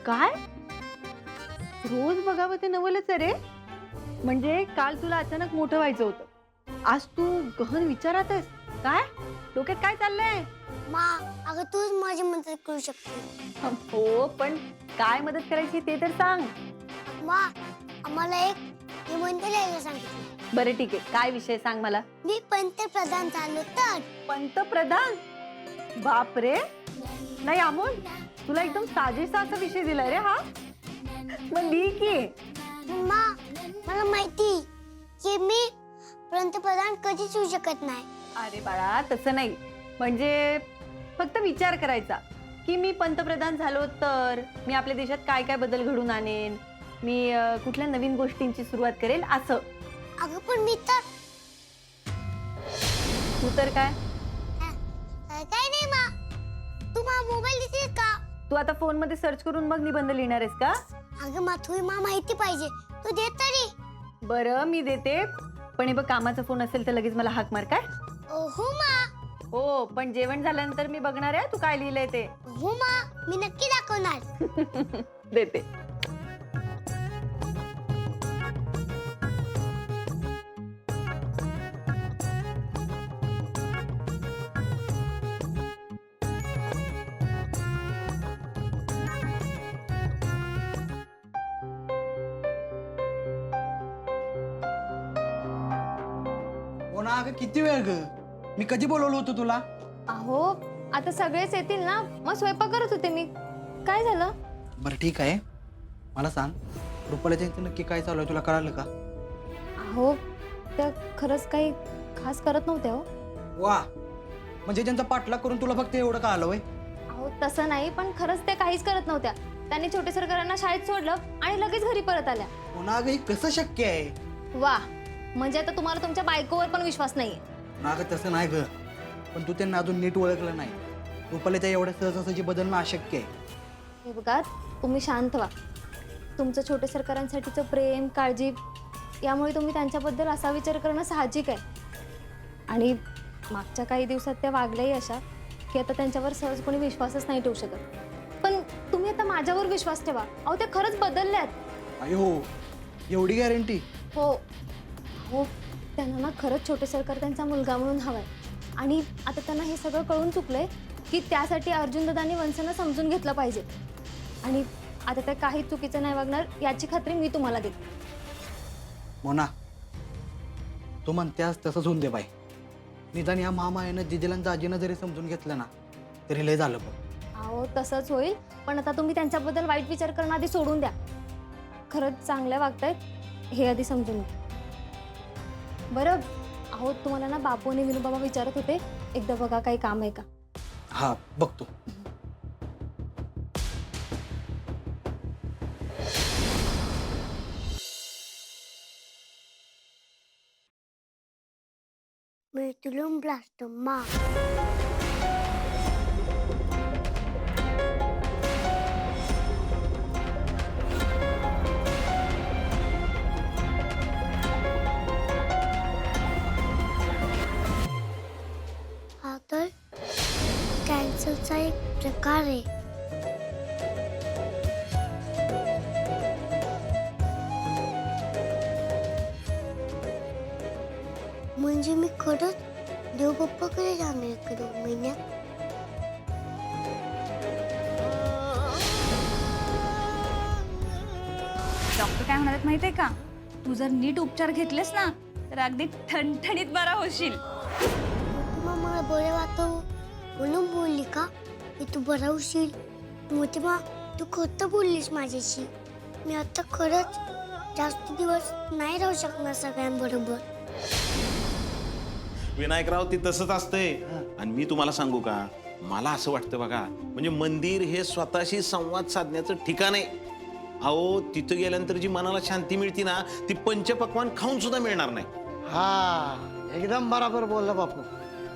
काय? रोज बघावं ते नवलच आहे रे. म्हणजे काल तुला अचानक मोठं व्हायचं होतं, आज तू गहन विचारात आहेस. काय डोक्यात काय चाललंय? मा, अगं तूच माझी मदत करू शकते. हो, पण काय मदत करायची ते तर सांग. मा, आम्हाला एक निबंध लिहायला सांगितलं. बरं ठीक आहे, काय विषय सांग मला. मी पंतप्रधान झालो तर. पंतप्रधान? बाप रे, नाही अमोल, तुला एकदम साजेसा असा विषय दिलाय रे हा. मग लिही की. मा, मला माहिती की मी पंतप्रधान कधीच होऊ शकत नाही. अरे बाळा, तसं नाही. म्हणजे फक्त विचार करायचा की मी पंतप्रधान झालो तर मी आपल्या देशात काय काय बदल घडून आणेन, मी कुठल्या नवीन गोष्टींची सुरुवात करेल असं. अगं पण मी तर तू तर काय? काय नाही मा. तू मा मोबाईल देतेस का? तू आता फोन मध्ये सर्च करून मग निबंध लिहिणार आहेस का? अगं मा, तुही मा माहिती पाहिजे, तू दे तरी. बरं मी देते, पण हे बघ कामाचा फोन असेल तर लगेच मला हाक मार. काय? हो मा. हो, पण जेवण झाल्यानंतर मी बघणार आहे तू काय लिहिलंय ते. हो मा, मी नक्की दाखवणार. देते. हो ना, अगं किती वेळ ग? मी कधी बोलवलं होतं तुला? अहो आता सगळेच येतील ना, मग स्वयंपाक करत होते मी. काय झालं? बरं ठीक आहे, मला सांग रुपालीच्या इथे नक्की काय चालू आहे, तुला कळालं का? अहो त्या खरंच काही खास करत नव्हत्या हो. वा, म्हणजे त्यांचा पाठलाग करून तुला फक्त एवढं कळालं वय? अहो तसं नाही, पण खरंच त्या काहीच करत नव्हत्या. त्यांनी छोटे सरकारांना शाळेत सोडलं आणि लगेच घरी परत आल्या. हो ना अगं, हे कसं शक्य आहे? वा, म्हणजे आता तुम्हाला तुमच्या बायकोवर पण विश्वास नाहीये. ना अगं तसं नाही ग, पण तू त्यांना अजून नीट ओळखलं नाही. रुपालीच्या एवढ्या सहजासहजी बदलणं अशक्य आहे. हे बघा, तुम्ही शांत व्हा. तुमचं छोटे सरकारांसाठीचं प्रेम काळजी यामुळे तुम्ही त्यांच्याबद्दल असा विचार करणं साहजिक आहे. आणि मागच्या काही दिवसात त्या वागल्याही अशा की आता त्यांच्यावर सहज कोणी विश्वासच नाही ठेवू शकत. पण तुम्ही आता माझ्यावर विश्वास ठेवा. अहो त्या खरंच बदलल्यात. अरे हो, एवढी गॅरंटी? हो हो, त्यांना ना खरंच छोटे सरकार त्यांचा मुलगा म्हणून हवाय. आणि आता त्यांना हे सगळं कळून चुकलंय की त्यासाठी अर्जुन दादांनी वंशांना समजून घेतलं पाहिजे. आणि आता त्या काही चुकीचं नाही वागणार याची खात्री मी तुम्हाला देते. मोना, तू म्हणतेस तसंच होऊन दे बाई. निदान या महामायानं दिदीला आणि दाजीनं जरी समजून घेतलं ना तरी लय झालं बघ. अहो तसंच होईल, पण आता तुम्ही त्यांच्याबद्दल वाईट विचार करणं आधी सोडून द्या. खरंच चांगल्या वागतायत हे आधी समजून घ्या. बरं, अहो तुम्हाला ना बापू आणि विनोबाबा विचारत होते, एकदा बघा काही काम आहे का. हा बघतो. मी तुला ब्लास्ट मा. हा तर कॅन्सरचा एक प्रकार आहे. म्हणजे मी खरंच देवबाप्पाकडे जाणार आहे 2 महिन्यात. डॉक्टर काय म्हणाले माहितीये का, तू जर नीट उपचार घेतलेस ना तर अगदी ठणठणीत बरा होशील. मोठीमा मला बरं वाटतं म्हणून बोलली का की तू बरा होशील? मोठीमा, तू खोटं बोललीस माझ्याशी. मी आता खरंच जास्त दिवस नाही राहू शकणार सगळ्यांबरोबर. विनायकराव, ती तसंच असतंय. आणि मी तुम्हाला सांगू का, मला असं वाटतं बघा, म्हणजे मंदिर हे स्वतःशी संवाद साधण्याचं ठिकाण आहे. अहो तिथं गेल्यानंतर जी मनाला शांती मिळते ना, ती पंचपक्वान खाऊन सुद्धा मिळणार नाही. हा, एकदम बरोबर बोलला बापू.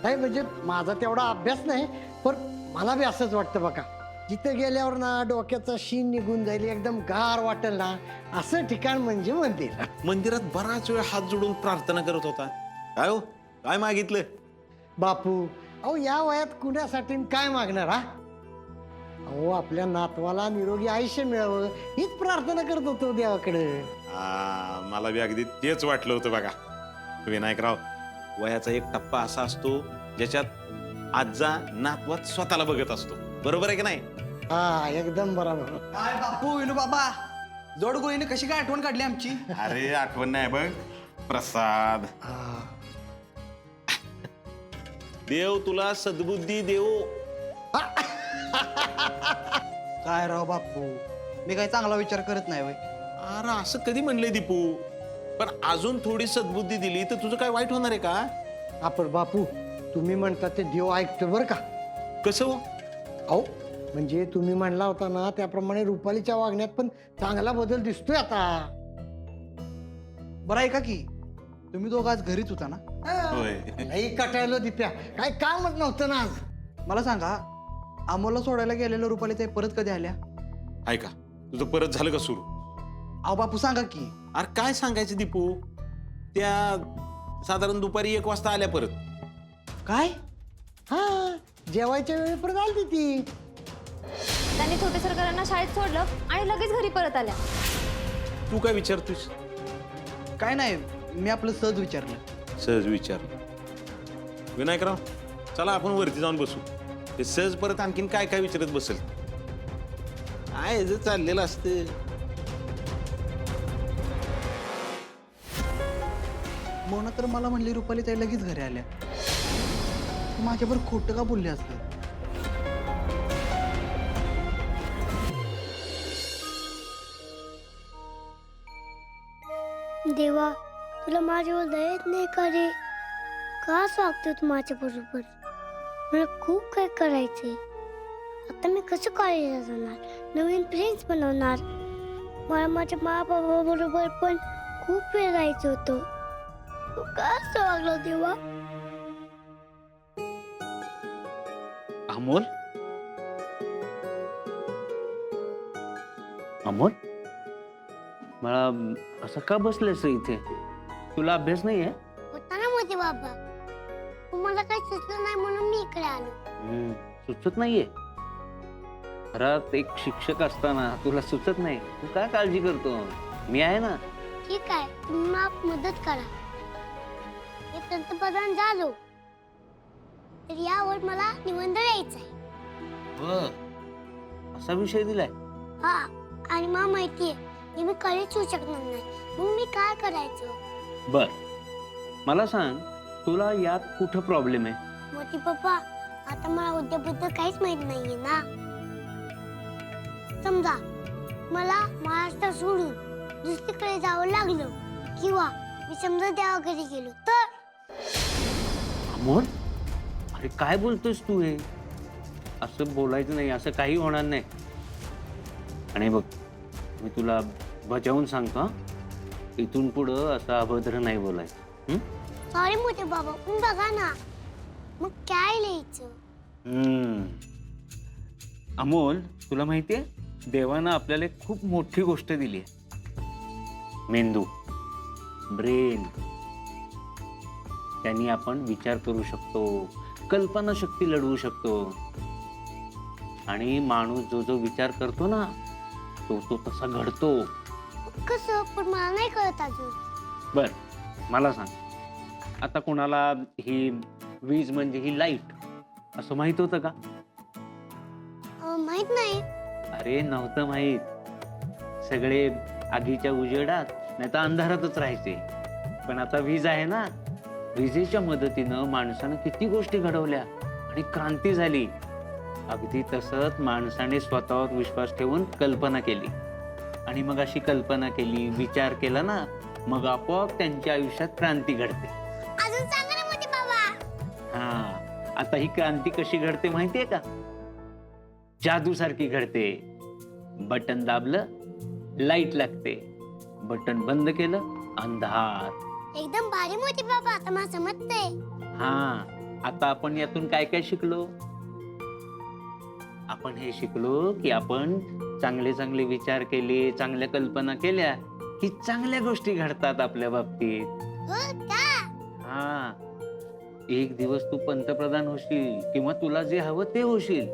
नाही म्हणजे माझा तेवढा अभ्यास नाही, पण मला बी असंच वाटतं बघा. जिथे गेल्यावर ना डोक्याचा शीन निघून जाईल, एकदम गार वाटेल ना, असं ठिकाण म्हणजे मंदिर. मंदिरात बराच वेळ हात जोडून प्रार्थना करत होता. काय हो, काय मागितलं? बापू, अहो या वयात कुणासाठी काय मागणार हा? अहो आपल्या नातवाला निरोगी आयुष्य मिळावं हीच प्रार्थना करत होतो देवाकडे. मला बी अगदी तेच वाटलं होतं बघा. विनायकराव, वयाचा एक टप्पा असा असतो ज्याच्यात आजा नातवात स्वतःला बघत असतो. बरोबर आहे की नाही? हा एकदम बरोबर. काय बापू विनू बाबा, जोड गोळीने कशी काय आठवण काढली आमची. अरे आठवण नाही बघ, प्रसाद. हा. देव तुला सद्बुद्धी देव. काय राव बापू, मी काही चांगला विचार करत नाही वय. अरे असं कधी म्हणलंय दीपू? पण अजून थोडी सद्बुद्धी दिली तर तुझं काय वाईट होणार आहे का? आपण बापू तुम्ही म्हणता ते देव ऐकतो बरं का. कसं हो? अहो म्हणजे तुम्ही म्हणला होता ना त्याप्रमाणे रुपालीच्या वागण्यात पण चांगला बदल दिसतोय आता. बरं ऐका की, तुम्ही दोघं आज घरीच होता ना. होय. नाही कटायलो दिप्या, काय कामच नव्हतं ना आज. मला सांगा, अमोलला सोडायला गेलेल्या रुपाली ते परत कधी आल्या? ऐका, तुझं परत झालं का सुरू? अहो बापू सांगा की. अरे काय सांगायचं दीपू, त्या साधारण दुपारी 1 वाजता आल्या परत. काय? हा जेवायच्या वेळेपर्यंत आली ती. त्यांनी छोटे सरकारांना शाळेत सोडलं आणि लगेच घरी परत आल्या. तू काय विचारतोस? काय नाही, मी आपलं सहज विचारलं. सहज विचार. विनायकराव, चला आपण वरती जाऊन बसू. ते सहज परत आणखीन काय काय विचारत बसेल. काय जे चाललेलं असते. मोना तर मला म्हणली रुपाली ताई लगेच घरी आल्या. माझ्यावर खोटं का बोलले असते? देवा तुला माझ्यावर दयेत नाही का रे? का वागतो तू माझ्या बरोबर? मला खूप काय करायचंय. आता मी कसं कॉलेजला जाणार, नवीन फ्रेंड्स बनवणार. मला माझ्या मा बाबा बरोबर पण खूप वेळ राहायचं होतं. तू का असं वागलो देवा? अमोल, अमोल, मला असं का बसलेस रे इथे? तुला अभ्यास नाही आहे? होता ना मोठे बाबा, तुम्हाला काही सुचलं नाही म्हणून मी इकडे आलो. सुचत नाहीये? घरात एक शिक्षक असताना तुला सुचत नाही? तू काय काळजी करतो? मी आहे ना. ठीक आहे, तुम्ही मला मदत करा. मी पंतप्रधान झालो तर यावर मला निबंध लिहायचा आहे. असा विषय दिलाय? हा, आणि मला माहितीये की मी कधीच होऊ शकणार नाही. मग मी काय करायचं? बर, मला सांग, तुला यात कुठं प्रॉब्लेम आहे? मोठी पप्पा, आता मला उद्याबद्दल काहीच माहित नाहीये ना. समजा मला महाराष्ट्र सोडून दुसरीकडे जावं लागलं किंवा मी समजा देवाघरी गेलो तर? अमोल, अरे काय बोलतोस तू? हे असं बोलायचं नाही, असं काही होणार नाही. आणि बघ, मी तुला बजावून सांगतो, इथून पुढं असं अभद्र नाही बोलायचं. सॉरी मोठे बाबा, पण बघा ना, मग काय लिहायचं? अमोल, तुला माहितीये, देवानं आपल्याला एक खूप मोठी गोष्ट दिली आहे. मेंदू, ब्रेन. त्यांनी आपण विचार करू शकतो, कल्पना शक्ती लढवू शकतो. आणि माणूस जो जो विचार करतो ना, तो तो तसा घडतो. कसं? पण मला नाही कळत अजून. बर, मला सांग, आता कोणाला ही वीज म्हणजे ही लाईट असं माहित होतं का? माहित नाही. अरे नव्हतं माहित. सगळे आगीच्या उजेडात नाही तर अंधारातच राहायचे. पण आता वीज आहे ना, विजेच्या मदतीनं माणसानं किती गोष्टी घडवल्या आणि क्रांती झाली. अगदी तसंच माणसाने स्वतःवर विश्वास ठेवून कल्पना केली आणि मग अशी कल्पना केली, विचार केला ना, मग आपोआप त्यांच्या आयुष्यात क्रांती घडते. अजून सांगा ना मोठे बाबा. हा, आता ही क्रांती कशी घडते माहितीये का? जादू सारखी घडते. बटन दाबलं, लाईट लागते. बटन बंद केलं, अंधार. एकदम भारी मोठे बाबा, आता मला समजतंय. हा, आता आपण यातून काय काय शिकलो? आपण हे शिकलो की आपण चांगले चांगले विचार केले, चांगल्या कल्पना केल्या की चांगल्या गोष्टी घडतात आपल्या बाबतीत. हो का? हा, एक दिवस तू पंतप्रधान होशील किंवा तुला जे हवं ते होशील.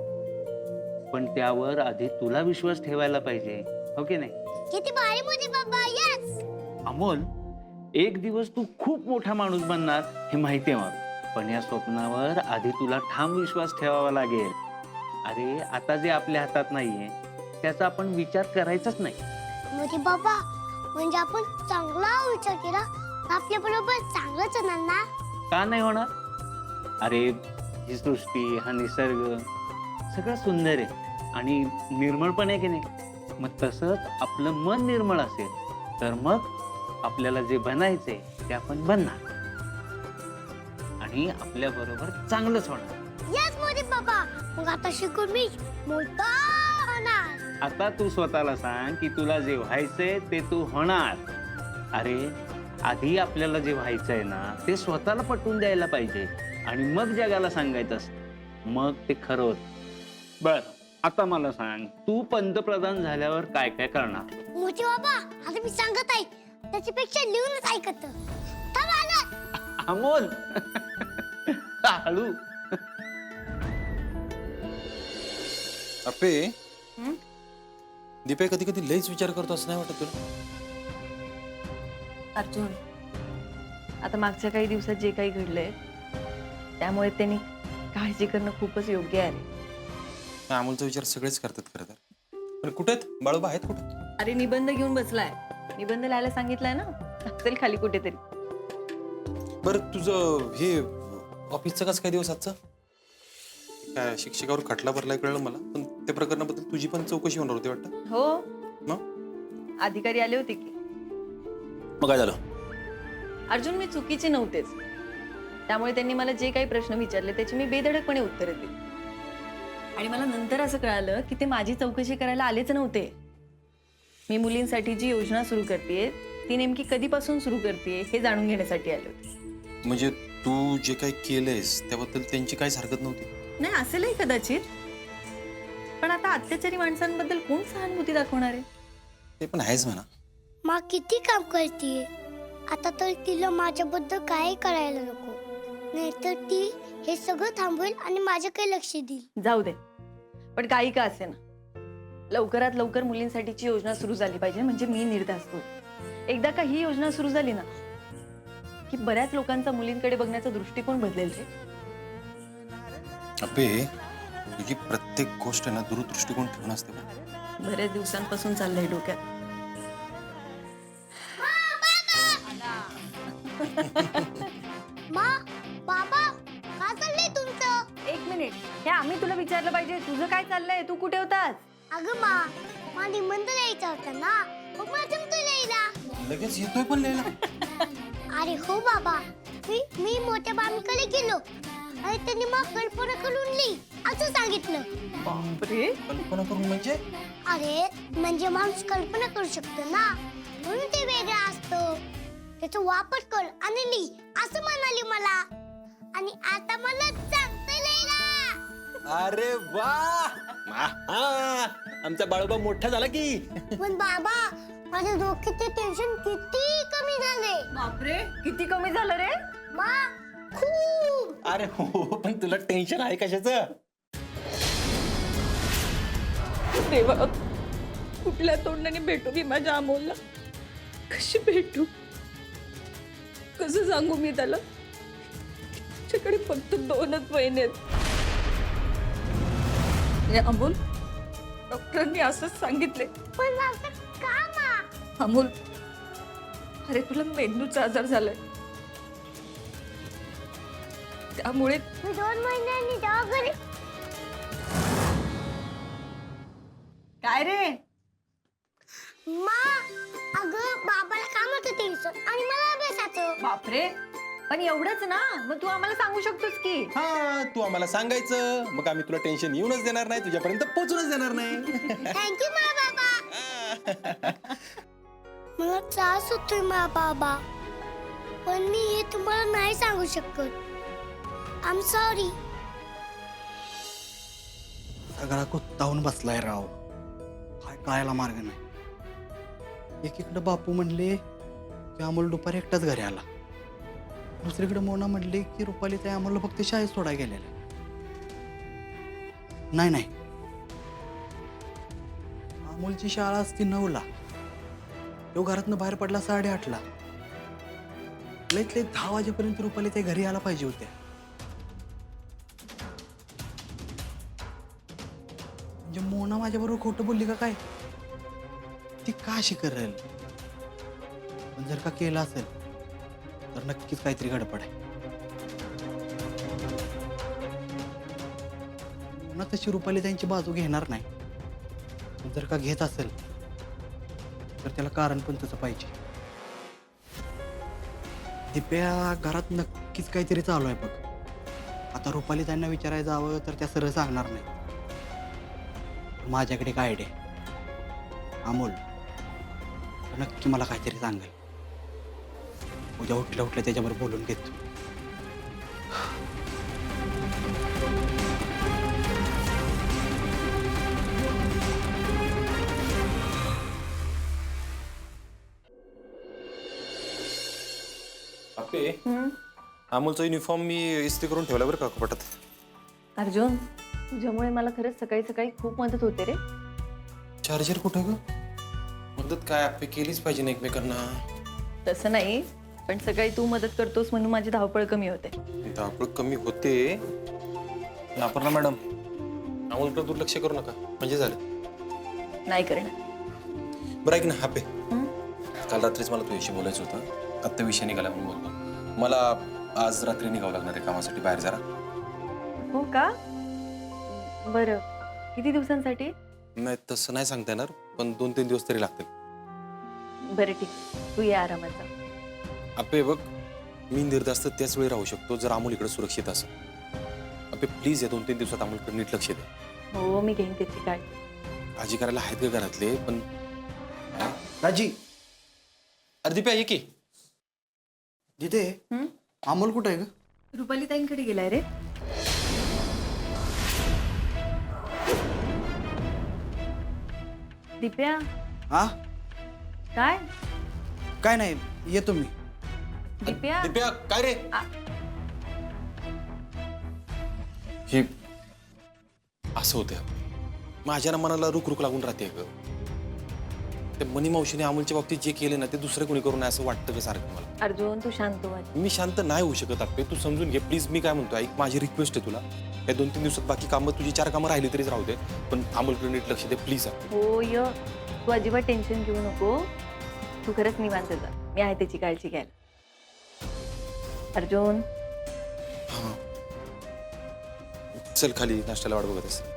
पण त्यावर आधी तुला विश्वास ठेवायला पाहिजे, हो की नाही? किती भारी मोठे बाबा, यस. अमोल, एक दिवस तू खूप मोठा माणूस बनणार हे माहिती आहे मला, पण या स्वप्नावर आधी तुला ठाम विश्वास ठेवावा लागेल. अरे आता जे आपल्या हातात नाहीये त्याचा आपण विचार करायचाच नाही. मोठे बाबा, म्हणजे आपण चांगला विचार केला तर आपल्या बरोबर चांगलंच होणार ना? का नाही होणार? अरे ही सृष्टी, हा निसर्ग सगळं सुंदर आहे आणि निर्मळ पण आहे की नाही? मग तसंच आपलं मन निर्मळ असेल तर मग आपल्याला जे बनायचंय ते आपण बनणार आणि आपल्या बरोबर चांगलंच होणार. यस मोठे बाबा, मग आता शिकून मी मोठा होणार. आता तू स्वतःला सांग की तुला जे व्हायचंय ते तू होणार. अरे आधी आपल्याला जे व्हायचंय ना ते स्वतःला पटवून द्यायला पाहिजे आणि मग जगाला सांगायचं असतं, मग ते खरं होत. बर आता मला सांग, तू पंतप्रधान झाल्यावर काय काय करणार? मोठे बाबा, आता मी सांगत आहे त्याच्यापेक्षा लिहूनच ऐकत. अमोल हळू. अप्पे, दीपे कधी कधी लईच विचार करतो असं नाही वाटत तुला? अर्जुन, आता मागच्या काही दिवसात जे काही घडलंय त्यामुळे त्यांनी काळजी करणं खूपच योग्य आहे. अमोलचा विचार सगळेच करतात खरं तर. पण कुठे आहेत बाळूबा? आहेत कुठे? अरे निबंध घेऊन बसलाय, निबंध लिहायला सांगितलंय ना, असेल खाली कुठेतरी. बरं तुझं हे ऑफिसचं कसं काय दिवस आजचं? काय शिक्षकावर खटला भरलाय कळलं मला, पण त्या प्रकरणाबद्दल तुझी पण चौकशी होणार होती वाटतं. हो, मग अधिकारी आले होते की. मग काय झालं? अर्जुन, मी चुकीचे नव्हतेच, त्यामुळे त्यांनी मला जे काही प्रश्न विचारले त्याची मी बेधडकपणे उत्तरे दिली. आणि मला नंतर असं कळालं की ते माझी चौकशी करायला आलेच नव्हते. मी मुलींसाठी जी योजना सुरू करतेय ती नेमकी कधीपासून सुरू करतेय हे जाणून घेण्यासाठी आले होते. म्हणजे तू जे काही केलंयस त्याबद्दल त्यांची काहीच हरकत नव्हती? नाही, असेलही कदाचित, पण आता अत्याचारी माणसांबद्दल कोण सहानुभूती दाखवणार आहे? ते पण आहेच म्हणा. मा किती काम करते, आता तर तिला माझ्याबद्दल काही करायला नको, नाहीतर ती हे सगळं थांबवेल आणि माझ्याकडे लक्ष देईल. जाऊ दे, पण काही का असे ना, लवकरात लवकर मुलींसाठीची योजना सुरू झाली पाहिजे, म्हणजे मी निर्धास्त होईल. एकदा का ही योजना सुरू झाली ना की बऱ्याच लोकांचा मुलींकडे बघण्याचा दृष्टिकोन बदलेल रे. अप्पे, तुझी प्रत्येक गोष्ट ना दूरदृष्टिकोन ठेवून असते बरं. बऱ्याच दिवसांपासून चाललंय डोक्यात. मा, बाबा, काय चाललंय तुमचं? एक मिनिट, हे आम्ही तुला विचारलं पाहिजे, तुझं काय चाललंय? तू कुठे होतास? अगं मा निबंध लिहायचा होता ना, मग मला जमतोय लिहायला. लगेच येतोय पण लिहायला? अरे हो बाबा, मी मोठ्या बामीकडे गेलो आणि त्यांनी मग कल्पना करून लिही असं सांगितलं. बापरे, कल्पना करून म्हणजे? अरे म्हणजे माणूस कल्पना करू शकतो ना, म्हणून ते वेगळं असतं. त्याचा वापर कर आणि लिही असं म्हणाली मला, आणि आता मला जमतंय लिहायला. अरे वा, आमचा बाळूबा मोठा झाला की. पण बाबा, माझ्या डोक्याचे टेन्शन किती कमी झाले. बापरे, किती कमी झालं रे? मा, खूप. अरे हो, पण तुला टेन्शन आहे कशाचं? देवा, कुठल्या तोंडाने भेटू मी माझ्या अमोलला? कशी भेटू? कसं सांगू मी त्याला? त्याच्याकडे फक्त 2च महिने आहेत. अमोल, डॉक्टरांनी असंच सांगितले. पण असं का मा? अमोल, अरे तुला मेंदूचा आजार झालाय, त्यामुळे मी 2 महिन्यांनी जेव्हा घरी. काय रे? मा, अगं बाबाला कामाचं टेन्शन आणि मला अभ्यासाचं. बापरे, पण एवढंच ना, मग तू आम्हाला सांगू शकतोस की. हा, तू आम्हाला सांगायचं, मग आम्ही तुला टेन्शन येऊनच देणार नाही, तुझ्यापर्यंत पोहोचूनच देणार नाही. थँक्यू मा बाबा. मला त्रास होतोय मा बाबा, पण मी हे तुम्हाला नाही सांगू शकत. I am sorry. सगळा कुत्तावून बसलाय राव, काय कळायला मार्ग नाही. एकीकडे बापू म्हणले की अमोल दुपारी एकटाच घरी आला, दुसरीकडे मोना म्हणले की रुपाली ताई अमोलला फक्त शाळेत सोडायला गेलेल्या. नाही, अमोलची शाळा असती 9ला, तो घरातनं बाहेर पडला 8:30ला. लयत लय 10 वाजेपर्यंत रुपाली त्या घरी यायला पाहिजे होत्या. म्हणजे मोना माझ्याबरोबर खोटं बोलली का काय? ती का अशी करेल? पण जर का केलं असेल तर नक्कीच काहीतरी गडबड आहे. मोना तशी रुपाली त्यांची बाजू घेणार नाही. पण जर का घेत असेल तर त्याला कारण पण तसं पाहिजे. दिप्या घरात नक्कीच काहीतरी चालू आहे बघ. आता रुपाली त्यांना विचारायला जावं तर त्या सरळ सांगणार नाही. माझ्याकडे काय आयडिया, अमोल नक्की मला काहीतरी सांगेल. उद्या उठल्या उठल्या त्याच्यावर बोलून घेतो. आपे अमोलचा युनिफॉर्म मी इस्त्री करून ठेवला बरं का कपाटात. अर्जुन, तुझ्यामुळे मला खरंच सकाळी सकाळी खूप मदत होते रे. चार्जर कुठं ग? मदत काय आपे केलीच पाहिजे ना एकमेकांना. तसं नाही, पण सकाळी तू मदत करतोस म्हणून माझी धावपळ कमी होते. धावपळ कमी होते. अपर्णा मॅडम, अमोलकडे दुर्लक्ष करू नका म्हणजे झालं. नाही करणार. बरं ऐक ना आपे, काल रात्रीच मला तुझ्याशी बोलायचं होतं. आत्ता विषय निघाला म्हणून बोलतो. मला आज रात्री निघावं लागणार आहे कामासाठी बाहेर जरा. हो का? बरं, किती दिवसांसाठी? नाही तसं नाही सांगता येणार, पण 2-3 दिवस तरी लागतील. बरं ठीक, तू ये आरामात जा. आपे बघ, मी निर्धास्त त्याच वेळी राहू शकतो जर अमोल इकडे सुरक्षित असेल. आपे प्लीज या 2-3 दिवसात अमोलकडे नीट लक्ष दे. हो, मी घेईन त्याची काळजी. काळजी करायला आहेत का घरातले? पण राजी, अरे दीप्या ये की. जिथे अमोल कुठं आहे ग? रुपाली ताईंकडे गेलाय रे. दिप्या, हा काय? काय नाही, येतो मी. दिप्या, दीप्या काय रे? आ- हे असं होतं, माझ्या ना मनाला रुक रुक लागून राहते ग. ते मनी मावशीने अमोलच्या बाबतीत जे केले ना ते दुसरं कोणी करू नये असं वाटतं का सारखं मला. अर्जुन तू शांत व्हा. मी शांत नाही होऊ शकत आपे, तू समजून घे प्लीज. मी काय म्हणतो ऐक, माझी रिक्वेस्ट आहे तुला. या 2-3 दिवसात बाकी कामं, तुझी 4 कामं राहिली तरीच राहू दे, पण अमोलकडे नीट लक्ष दे प्लीज. हो य, तू अजिबात टेन्शन घेऊ नको. तू खरंच निवांत जा, मी आहे त्याची काळजी घ्यायला. अर्जुन, चल खाली नाश्त्याला वाट बघत असेल.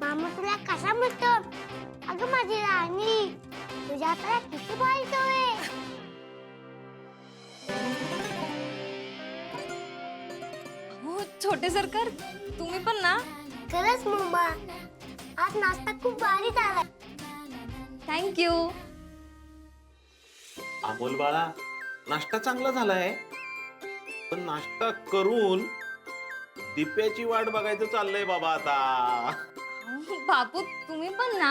मामा तुला कसा म्हणतो? अगं माझी राणी, तुझ्या हाताला किती बोलतोय. हो छोटे सरकार, तुम्ही पण ना. खरंच मम्मा, आज नाश्ता खूप भारी झाला. थँक्यू. अमोल बाळा, नाश्ता चांगला झालाय, पण नाश्ता करून दिप्याची वाट बघायचं चाललंय बाबा आता. बापू तुम्ही पण ना.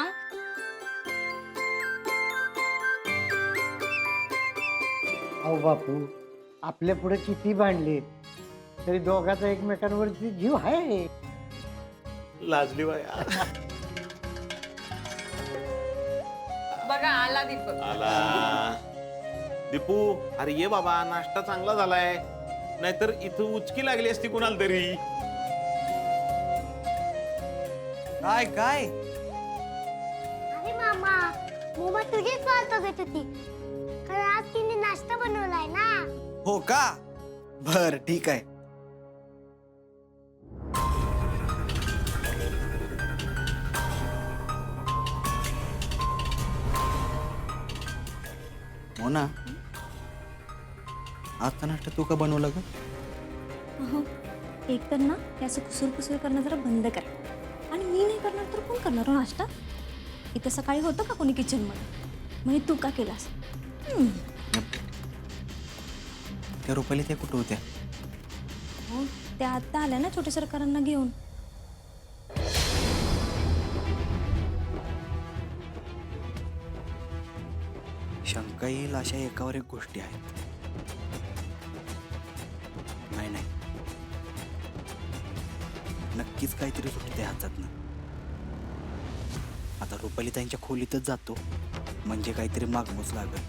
अहो बापू, आपल्या पुढे किती भांडले तरी दोघाचा एकमेकांवरती जीव आहे. लाजली बाया. बघा आला दीपक. आला दीपू, अरे ये बाबा, नाश्ता चांगला झालाय, नाहीतर इथं उचकी लागली असती कुणाला तरी. काय काय? अरे मामा, मम्मा तुझीच वाट बघत होती. कारण आज तिने नाश्ता बनवलाय ना. हो का? बर ठीक आहे. हो ना, आता नाश्ता तू का बनवला ग? अहो, एक तर ना हे असं कुसूर कुसूर करणं जरा बंद कर. आणि मी नाही करणार तर कोण करणार हो नाश्ता? इथं सकाळी होतं का कोणी किचनमध्ये? म्हणजे तू का केलास? त्या रुपाली त्या कुठं होत्या? हो, त्या आत्ता आल्या ना छोटे सरकारांना घेऊन. शंका येईल अशा एकावर एक गोष्टी आहेत. नाही नाही, नक्कीच काहीतरी सुटते हातातनं. आता रुपाली त्यांच्या खोलीतच जातो, म्हणजे काहीतरी मागमूस लागेल.